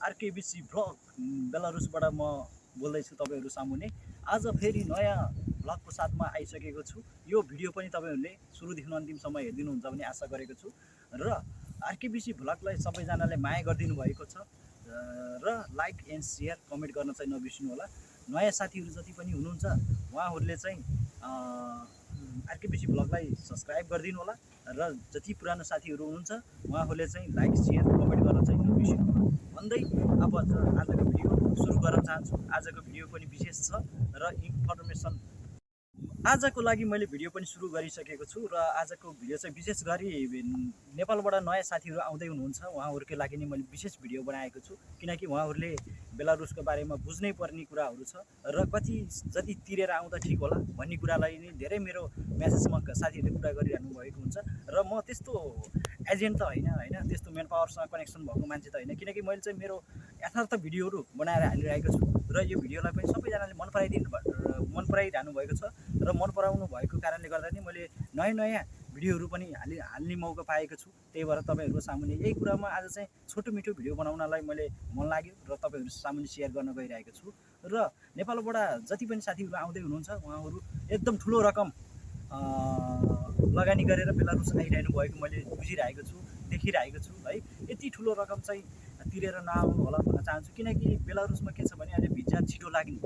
आरकेबीसी vlog बेलारुसबाट म बोल्दैछु तपाईहरु सामुने। आज फेरि नयाँ भ्लगको साथमा आइसकेको छु। यो भिडियो पनि तपाईहरुले सुरुदेखि अन्तिमसम्म हेरिदिनुहुन्छ भन्ने आशा गरेको छु र आरकेबीसी भ्लगलाई सबैजनाले माया गरिदिनु भएको छ र लाइक एन्ड शेयर कमेन्ट गर्न चाहिँ नबिर्सिनु होला। नयाँ साथीहरु जति पनि हुनुहुन्छ उहाँहरुले चाहिँ आरकेबीसी भ्लगलाई सब्स्क्राइब गरिदिनु होला र जति पुरानो साथीहरु हुनुहुन्छ उहाँहरुले चाहिँ लाइक शेयर कमेन्ट गर्न चाहिँ नबिर्सिनु होला भन्दै अब आजको भिडियो सुरु गर्न चाहन्छु। आजको भिडियो पनि विशेष छ र इन्फर्मेसन आजको लागि मैले भिडियो पनि सुरु गरिसकेको छु र आजको भिडियो चाहिँ विशेष गरी नेपालबाट नयाँ साथीहरु आउँदै हुनुहुन्छ उहाँहरुकै लागि नै मैले विशेष भिडियो बनाएको छु, किनकि उहाँहरुले बेलारुसको बारेमा बुझ्नै पर्ने कुराहरु छ र कति जति तिरेर आउँदा ठीक होला भन्ने कुरालाई नै धेरै मेरो मेसेजमा साथीहरुले कुरा गरिरहनु भएको हुन्छ र म त्यस्तो एजेन्ट त हैन त्यस्तो मेन पावरसँग कनेक्सन भएको मान्छे त हैन, किनकि मैले चाहिँ मेरो यथार्थ भिडियोहरु बनाएर हालिरहेको छु र यो भिडियोलाई पनि सबैजनाले मन पराइरहनु भएको छ र मन पराउनु भएको कारणले गर्दा नि मैले नयाँ भिडियोहरु पनि हाल्ने मौका पाएको छु। त्यही भएर तपाईहरुको सामुन्ने यही कुरामा आज चाहिँ छोटो मिठो भिडियो बनाउनलाई मैले मन लाग्यो र तपाईहरु सामुन्ने शेयर गर्न गइरहेको छु र नेपालबाट जति पनि साथीहरु आउँदै हुनुहुन्छ उहाँहरु एकदम ठुलो रकम लगानी गरेर बेलारुस आइरहनु भएको मैले बुझिरहेको छु, देखिरहेको छु है। यति ठुलो रकम चाहिँ तिरेर नआउनु होला भन्न चाहन्छु, किनकि बेलारुसमा के छ भने अहिले भिजा छिटो लाग्ने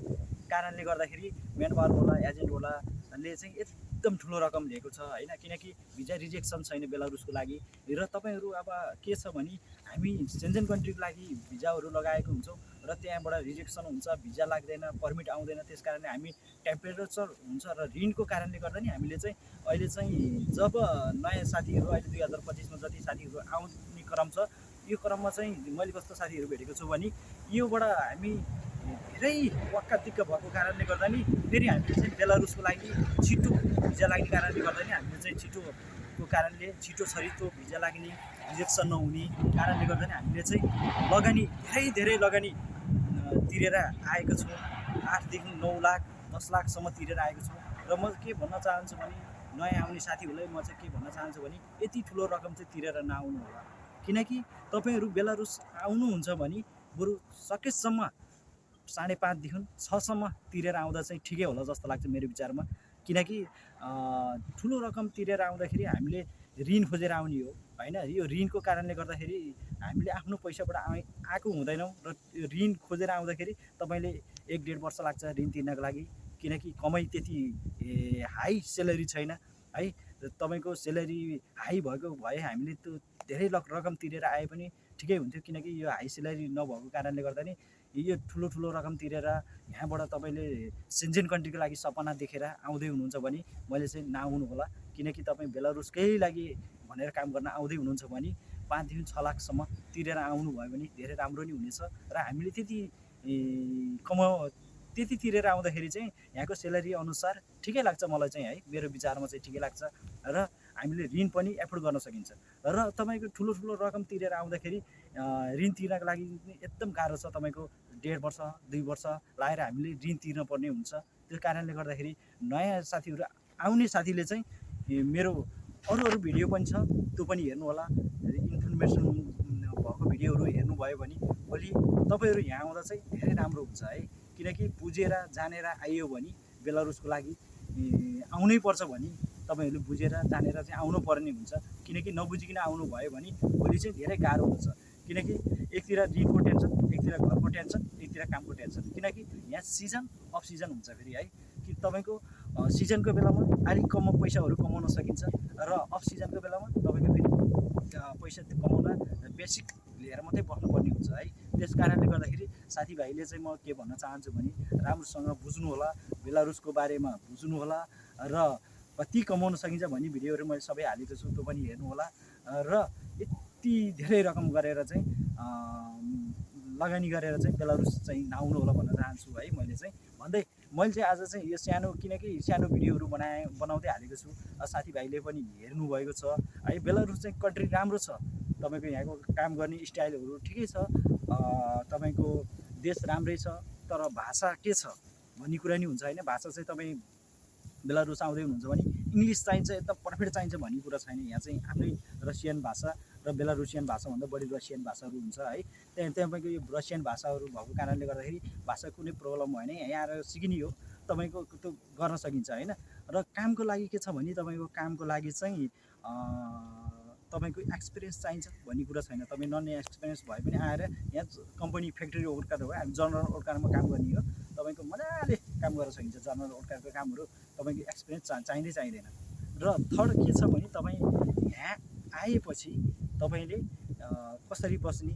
कारणले गर्दाखेरि मेन पावर होला एजेन्ट होलाले चाहिँ एकदम ठुलो रकम लिएको छ हैन, किनकि भिजा रिजेक्सन छैन बेलारुसको लागि र तपाईहरु अब के छ भने हामी सेन्जेन कन्ट्रीको लागि भिजाहरु लगाएको हुन्छौं र त्यहाँबाट रिजेक्सन हुन्छ, भिजा लाग्दैन, पर्मिट आउँदैन। त्यसकारणले हामी टेम्परेचर हुन्छ र ऋणको कारणले गर्दा नि हामीले चाहिँ अहिले चाहिँ जब नयाँ साथीहरु अहिले 2025 मा जति साथीहरु आउने क्रम छ यो क्रममा चाहिँ मैले कस्तो साथीहरु भेटेको छु भने योबाट हामी धेरै वक्का दिक्क भएको कारणले गर्दा नि फेरि हामीले चाहिँ बेलारुसको लागि छिटो भिजा लाग्ने कारणले गर्दा नि हामीले चाहिँ छिटोको कारणले छिटो छरितो भिजा लाग्ने रिजेक्सन नहुने कारणले गर्दा नि हामीले चाहिँ लगानी धेरै लगानी तिरेर आएको छु। 8 देखि 9 लाख 10 लाखसम्म तिरेर आएको छु र म के भन्न चाहन्छु भने नयाँ आउने साथीहरुलाई म चाहिँ के भन्न चाहन्छु भने यति ठुलो रकम चाहिँ तिरेर नआउनु होला, किनकि तपाईहरु बेलारुस आउनुहुन्छ भने बरु सकेसम्म 5.5 देखि 6 सम्म तिरेर आउँदा चाहिँ ठिकै होला जस्तो लाग्छ मेरो विचारमा, किनकि ठुलो रकम तिरेर आउँदाखेरि हामीले ऋण खोजेर आउने हो हैन। यो ऋणको कारणले गर्दाखेरि हामीले आफ्नो पैसाबाट आएको हुँदैनौं र ऋण खोजेर आउँदाखेरि तपाईले 1.5 वर्ष लाग्छ ऋण तिर्नको लागि, किनकि कमाइ त्यति हाई सेलेरी छैन है। तपाईको सेलेरी हाई भएको भए हामीले त्यो धेरै रकम तिरेर आए पनि ठिकै हुन्थ्यो, किनकि यो हाई सेलेरी नभएको कारणले गर्दा नि यो ठुलो रकम तिरेर यहाँबाट तपाईले सेन्जेन कन्ट्रीको लागि सपना देखेर आउँदै हुनुहुन्छ भने मैले चाहिँ नआउनु होला, किनकि तपाई बेलारुसकै लागि भनेर काम गर्न आउँदै हुनुहुन्छ भने 5 देखि 6 लाखसम्म तिरेर आउनु भयो भने धेरै राम्रो नि हुनेछ र हामीले त्यति तिरेर आउँदाखेरि चाहिँ यहाँको सेलेरी अनुसार ठिकै लाग्छ मलाई चाहिँ है। मेरो विचारमा चाहिँ ठिकै लाग्छ र हामीले ऋण पनि एफोर्ड गर्न सकिन्छ र तपाईको ठुलो रकम तिरेर आउँदाखेरि ऋण तिर्नको लागि एकदम गाह्रो छ। तपाईको 1.5 वर्ष 2 वर्ष लाएर हामीले ऋण तिर्न पर्ने हुन्छ। त्यो कारणले गर्दाखेरि नयाँ साथीहरु आउने साथीले चाहिँ मेरो अरु भिडियो पनि छ त्यो पनि हेर्नु होला। इन्फर्मेसन भएको भिडियोहरु हेर्नु भयो भने भोलि तपाईहरु यहाँ आउँदा चाहिँ धेरै राम्रो हुन्छ है, किनकि बुझेर जानेर आइयो भने बेलारुसको लागि आउनै पर्छ भने तपाईहरुले बुझेर जानेर चाहिँ आउनु पर्ने हुन्छ, किनकि नबुझिकिन आउनु भयो भने भोलि चाहिँ धेरै गाह्रो हुन्छ, किनकि एकतिर ऋणको टेन्सन, एकतिर घरको टेन्सन, एकतिर कामको टेन्सन, किनकि यहाँ सिजन अफ सिजन हुन्छ फेरि है। कि तपाईको सिजनको बेलामा अलि कम पैसाहरु कमाउन सकिन्छ र अफ सिजनको बेलामा तपाईको फेरि पैसा कमाउन बेसिक लिएर मात्रै बस्नुपर्ने हुन्छ है। त्यसकारणले गर्दाखेरि साथीभाइले चाहिँ म के भन्न चाहन्छु भने राम्रोसँग बुझ्नु होला, बेलारुसको बारेमा बुझ्नु होला र कति कमाउन सकिन्छ भन्ने भिडियोहरु मैले सबै हालेको छु त्यो पनि हेर्नु होला र यति धेरै रकम गरेर चाहिँ लगानी गरेर चाहिँ बेलारुस चाहिँ नआउनु होला भन्न चाहन्छु है। मैले चाहिँ आज चाहिँ यो किनकि सानो भिडियोहरु बनाउँदै हालेको छु, साथीभाइले पनि हेर्नु भएको छ है। बेलारुस चाहिँ कन्ट्री राम्रो छ, तपाईको यहाँको काम गर्ने स्टाइलहरु ठिकै छ, तपाईको देश राम्रै छ, तर भाषा के छ भन्ने कुरा नि हुन्छ हैन। भाषा चाहिँ तपाई बेलारुस आउँदै हुनुहुन्छ भने इंग्लिश चाहिन्छ, एकदम पर्फेक्ट चाहिन्छ भन्ने कुरा छैन। यहाँ चाहिँ आफ्नै रसियन भाषा र बेलारुसियन भाषाभन्दा बढी रसियन भाषाहरू हुन्छ है। तपाईँको यो रसियन भाषाहरू भएको कारणले गर्दाखेरि भाषा कुनै प्रब्लम भएन, यहाँ आएर सिकिने हो, तपाईँको त्यो गर्न सकिन्छ होइन। र कामको लागि के छ भने तपाईँको कामको लागि चाहिँ तपाईँको एक्सपिरियन्स चाहिन्छ भन्ने कुरा छैन। तपाईँ नन एक्सपिरियन्स भए पनि आएर यहाँ कम्पनी फ्याक्ट्री वर्कर भयो, हामी जनरल वर्करमा काम गर्ने हो, तपाईँको मजाले काम गर्न सकिन्छ। जनरल वर्करको कामहरू तपाईँको एक्सपिरियन्स चाहिँदै चाहिँदैन। र थर्ड के छ भने तपाईँ यहाँ आएपछि तपाईँले कसरी बस्ने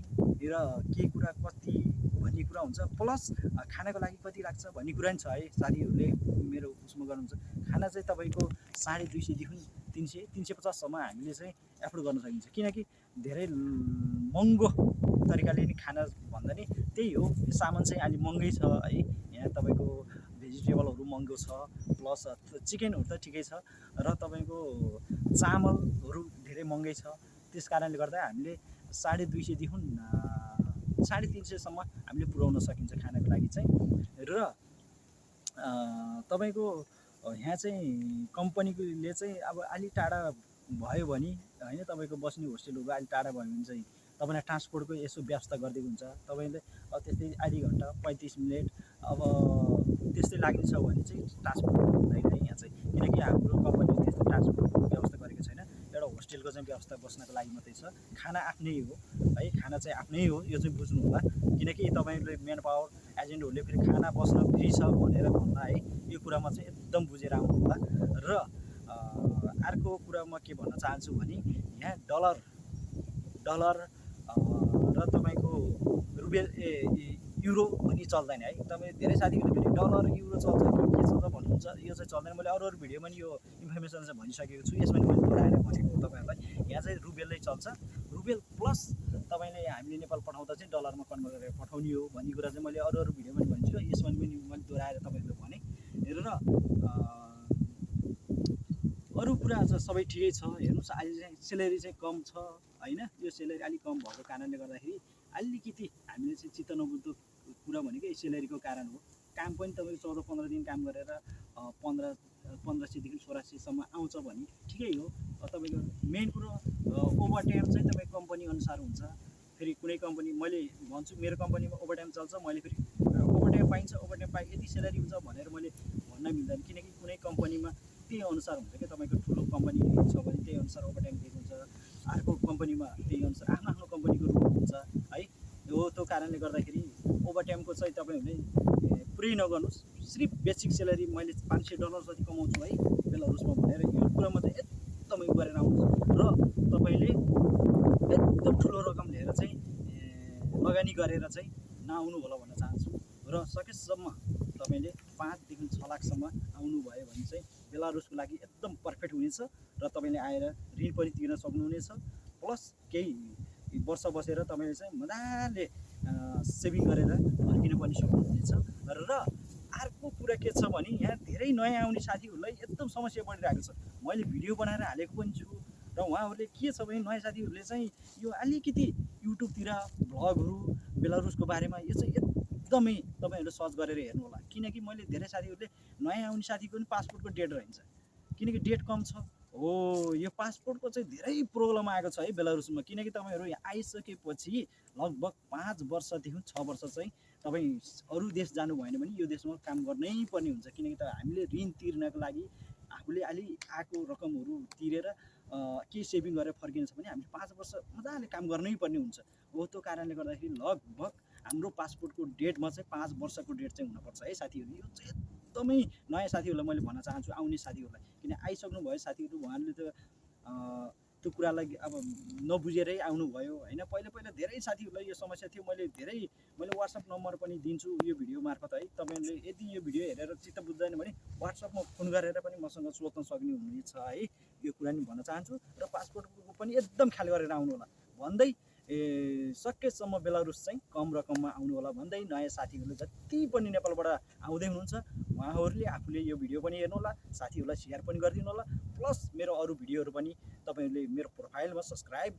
र के कुरा कति भन्ने कुरा हुन्छ, प्लस खानाको लागि कति लाग्छ भन्ने कुरा पनि छ है। साथीहरूले मेरो उसमा गर्नुहुन्छ, खाना चाहिँ तपाईँको 250 देखि 300-350सम्म हामीले चाहिँ एफोर्ड गर्न सकिन्छ। किनकि धेरै महँगो तरिकाले नि खाना भन्दा नि त्यही हो, सामान चाहिँ अलि महँगै छ है। यहाँ तपाईँको भेजिटेबलहरू महँगो छ, प्लस चिकनहरू त ठिकै छ, र तपाईँको चामलहरू धेरै महँगै छ। त्यस कारणले गर्दा हामीले 250 देखि 350सम्म हामीले पुर्याउन सकिन्छ खानाको लागि चाहिँ। र तपाईँको यहाँ चाहिँ कम्पनीले चाहिँ अब अलि टाढा भयो भने होइन, तपाईँको बस्ने होस्टेलहरू अलि टाढा भयो भने चाहिँ तपाईँलाई ट्रान्सपोर्टको यसो व्यवस्था गरिदिएको हुन्छ। तपाईँले त्यस्तै आधी घन्टा 35 मिनट अब त्यस्तै लाग्ने छ भने चाहिँ ट्रान्सपोर्ट हुँदैन यहाँ चाहिँ, किनकि हाम्रो कम्पनीले त्यस्तो ट्रान्सपोर्टको व्यवस्था गरेको छैन। एउटा होस्टेलको चाहिँ व्यवस्था बस्नको लागि मात्रै छ। खाना आफ्नै हो है, खाना चाहिँ आफ्नै हो, यो चाहिँ बुझ्नु होला। किनकि तपाईँले मेन पावर एजेन्टहरूले फेरि खाना बस्न फ्री छ भनेर भन्दा है, यो कुरामा चाहिँ एकदम बुझेर आउनु होला। र अर्को कुरा म के भन्न चाहन्छु भने यहाँ डलर र तपाईँको रुपियाँ युरो पनि चल्दैन है। तपाईँ धेरै साथीहरूले फेरि डलर युरो चल्छ कि के चल्छ भन्नुहुन्छ, यो चाहिँ चल्दैन। मैले अरू भिडियोमा नि यो इन्फर्मेसन चाहिँ भनिसकेको छु, यसमा मैले दोहोऱ्याएर भनेको हो तपाईँहरूलाई। यहाँ चाहिँ रुपियाँले चल्छ, रुपियाँ प्लस तपाईँले हामीले नेपाल पठाउँदा चाहिँ डलरमा कन्भर्ट गरेर पठाउने हो भन्ने कुरा चाहिँ मैले अरू भिडियोमा पनि भनिन्छु, यसमा पनि मैले दोहोऱ्याएर तपाईँहरूले भने। र अरू कुरा चाहिँ सबै ठिकै छ। हेर्नुहोस् अहिले चाहिँ सेलेरी चाहिँ कम छ होइन, यो सेलेरी अलिक कम भएको कारणले गर्दाखेरि अलिकति हामीले चाहिँ चित्त नबुझ्दो कुरा भनेको यो सेलेरीको कारण हो। काम पनि तपाईँको 14-15 दिन काम गरेर 1500 देखि 1600सम्म आउँछ भने ठिकै हो। तपाईँको मेन कुरो ओभर टाइम चाहिँ तपाईँको कम्पनी अनुसार हुन्छ। फेरि कुनै कम्पनी मैले भन्छु मेरो कम्पनीमा ओभर टाइम चल्छ, मैले फेरि ओभर टाइम पाइन्छ, ओभर टाइम पाए यति सेलेरी हुन्छ भनेर मैले भन्न मिल्दैन। किनकि कुनै कम्पनीमा त्यही अनुसार हुन्छ क्या, तपाईँको ठुलो कम्पनी छ भने त्यही अनुसार ओभर टाइम दिएको हुन्छ, अर्को कम्पनीमा त्यही अनुसार आफ्नो आफ्नो कम्पनीको रुल हुन्छ है। हो त्यो कारणले गर्दाखेरि ओभर टाइमको चाहिँ तपाईँहरूले पुरै नगर्नुहोस्। सिर्फ बेसिक सेलेरी मैले $500 जति कमाउँछु है बेलारुसमा भनेर यो कुरामा चाहिँ एकदमै गरेर आउनुहोस्। र तपाईँले एकदम ठुलो रकम लिएर चाहिँ लगानी गरेर चाहिँ नआउनु होला भन्न चाहन्छु। र सकेसम्म तपाईँले 5 देखि 6 लाखसम्म आउनुभयो भने चाहिँ बेलारुसको लागि एकदम पर्फेक्ट हुनेछ। र तपाईँले आएर ऋण पनि तिर्न सक्नुहुनेछ, प्लस केही वर्ष बसेर तपाईँले चाहिँ मजाले सेभिङ गरेर फर्किन पनि सक्नुहुनेछ। र अर्को कुरा के छ भने यहाँ धेरै नयाँ आउने साथीहरूलाई एकदम समस्या परिरहेको छ। मैले भिडियो बनाएर हालेको पनि छु, र उहाँहरूले के छ भने नयाँ साथीहरूले चाहिँ यो अलिकति युट्युबतिर भ्लगहरू बेलारुसको बारेमा यो चाहिँ एकदमै तपाईँहरूले सर्च गरेर हेर्नु होला। किनकि मैले धेरै साथीहरूले नयाँ आउने साथीको पनि पासपोर्टको डेट रहन्छ, किनकि डेट कम छ हो। यो पासपोर्टको चाहिँ धेरै प्रब्लम आएको छ है बेलारुसमा। किनकि तपाईँहरू यहाँ आइसकेपछि लगभग 5 वर्षदेखि 6 वर्ष चाहिँ तपाईँ अरू देश जानु भएन भने यो देशमा काम गर्नै पर्ने हुन्छ। किनकि त हामीले ऋण तिर्नको लागि आफूले अलि आएको रकमहरू तिरेर केही सेभिङ गरेर फर्किन्छ भने हामीले 5 वर्ष मजाले काम गर्नै पर्ने हुन्छ हो। त्यो कारणले गर्दाखेरि लगभग हाम्रो पासपोर्टको डेटमा चाहिँ 5 वर्षको डेट चाहिँ हुनुपर्छ है साथीहरू। यो चाहिँ एकदमै नयाँ साथीहरूलाई मैले भन्न चाहन्छु, आउने साथीहरूलाई। किन आइसक्नु भयो साथीहरू, उहाँहरूले त त्यो कुरालाई अब नबुझेरै आउनुभयो होइन। पहिला धेरै साथीहरूलाई यो समस्या थियो। मैले वाट्सएप नम्बर पनि दिन्छु यो भिडियो मार्फत है। तपाईँहरूले यदि यो भिडियो हेरेर चित्त बुझ्दैन भने वाट्सएपमा फोन गरेर पनि मसँग सोध्न सक्ने हुनेछ है। यो कुरा नि भन्न चाहन्छु। र पासपोर्टको पनि एकदम ख्याल गरेर आउनु होला भन्दै सकेसम्म बेलारुस चाहिँ कम रकममा आउनु होला भन्दै नयाँ साथीहरूले जति पनि नेपालबाट आउँदै हुनुहुन्छ उहाँहरूले आफूले यो भिडियो पनि हेर्नु होला, साथीहरूलाई सेयर पनि गरिदिनु होला। प्लस मेरो अरू भिडियोहरू पनि तपाईँहरूले मेरो प्रोफाइलमा सब्सक्राइब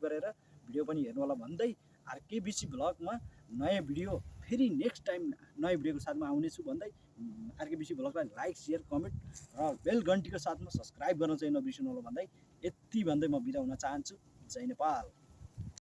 गरेर भिडियो पनि हेर्नु होला भन्दै आरकेबिसी भ्लगमा नयाँ भिडियो फेरि नेक्स्ट टाइम नयाँ भिडियोको साथमा आउनेछु भन्दै आरकेबिसी भ्लगलाई लाइक, सेयर, कमेन्ट र बेल घन्टीको साथमा सब्सक्राइब गर्न चाहिँ नबिर्सनु होला भन्दै यति भन्दै म बिदा हुन चाहन्छु। जय नेपाल।